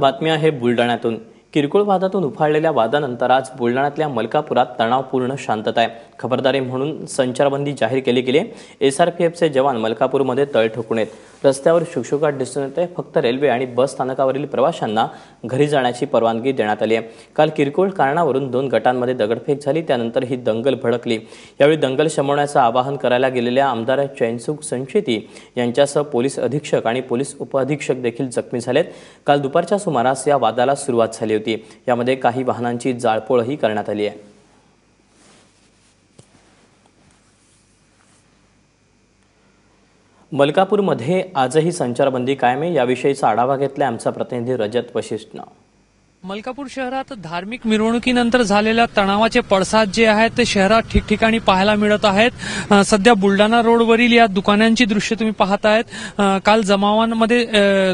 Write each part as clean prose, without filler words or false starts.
बातमी आहे बुलढाण्यातून। किरकोळ वादातून उफाळलेल्या वादानंतर आज बुलढाण्यातल्या मलकापुरात तणावपूर्ण शांतता आहे। खबरदारी म्हणून संचारबंदी जाहीर केली गेली आहे। SRPFचे जवान मलकापूरमध्ये तळ ठोकून आहेत। रस्त्यावर शुकशुकाट दिसून येते। फक्त रेल्वे आणि बस स्थानकावरील प्रवाशांना घरी जाण्याची परवानगी देण्यात आली आहे। काल किरकोळ कारणावरून 2 गटांमध्ये दगडफेक झाली, त्यानंतर ही दंगल भडकली। यावेळी दंगल शमवण्याचं आवाहन करायला गेलेल्या आमदार चैनसुख संचेती यांच्यासह पोलीस अधीक्षक आणि पोलीस उपअधीक्षक देखील जखमी झालेत। काल दुपारच्या सुमारास या वादाला सुरुवात झाली होती। यामध्ये काही वाहनांची जाळपोळही करण्यात आली आहे। मलकापूरमध्ये आजही संचारबंदी कायम आहे। याविषयीचा आढावा घेतला आमचा प्रतिनिधी रजत वशिष्ठनं। मलकापूर शहरात धार्मिक मिरवणुकीनंतर झालेल्या तणावाचे पडसाद जे आहेत ते शहरात ठिकठिकाणी पाहायला मिळत आहेत। सध्या बुलढाणा रोडवरील या दुकानांची दृश्य तुम्ही पाहतायत। काल जमावांमध्ये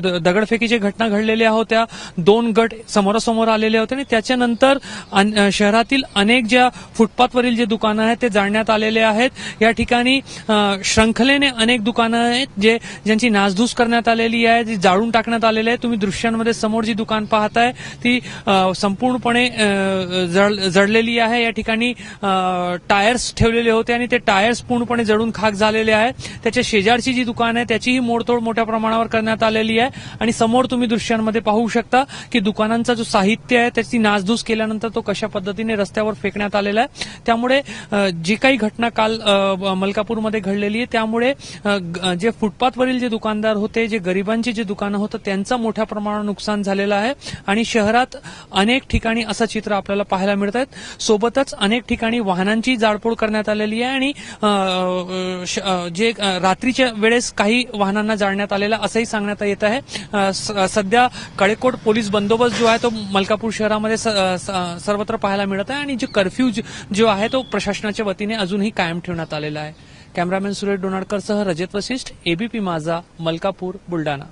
दगडफेकीची घटना घडलेल्या होत्या। 2 गट समोरासमोर आलेले होते आणि त्याच्यानंतर शहरातील अनेक ज्या फुटपाथवरील जे दुकानं आहेत ते जाळण्यात आलेले आहेत। या ठिकाणी श्रंखलेने अनेक दुकानं आहेत ज्यांची नासधूस करण्यात आलेली आहे, जी जाळून टाकण्यात आलेली आहे। तुम्ही दृश्यांमध्ये समोर जी दुकान पाहताय ती संपूर्णपणे जळलेली आहे। या ठिकाणी टायर्स ठेवलेले होते आणि ते टायर्स पूर्णपणे जळून खाक झालेले आहेत। त्याच्या शेजारची जी दुकान आहे त्याचीही मोडतोड मोठ्या प्रमाणावर करण्यात आलेली आहे आणि समोर तुम्ही दृश्यांमध्ये पाहू शकता की दुकानांचा जो साहित्य आहे त्याची नासधूस केल्यानंतर तो कशा पद्धतीने रस्त्यावर फेकण्यात आलेला आहे। त्यामुळे जी काही घटना काल मलकापूरमध्ये घडलेली आहे त्यामुळे जे फुटपाथवरील जे दुकानदार होते, जे गरिबांची जे दुकानं होतं त्यांचं मोठ्या प्रमाणावर नुकसान झालेलं आहे आणि शहरात अनेक ठिकाणी असं चित्र आपल्याला पाहायला मिळत आहे। सोबतच अनेक ठिकाणी वाहनांची जाळपोळ करण्यात आलेली आहे आणि जे रात्रीच्या वेळेस काही वाहनांना जाळण्यात आलेला असंही सांगण्यात येत आहे। सध्या कडेकोट पोलीस बंदोबस्त जो आहे तो मलकापूर शहरामध्ये सर्वत्र पाहायला मिळत आहे आणि जो कर्फ्यू जो आहे तो प्रशासनाच्या वतीने अजूनही कायम ठेवण्यात आलेला आहे। कॅमेरामॅन सुरेश डोनाडकरसह रजत वशिष्ठ, ABP माझा, मलकापूर, बुलढाणा।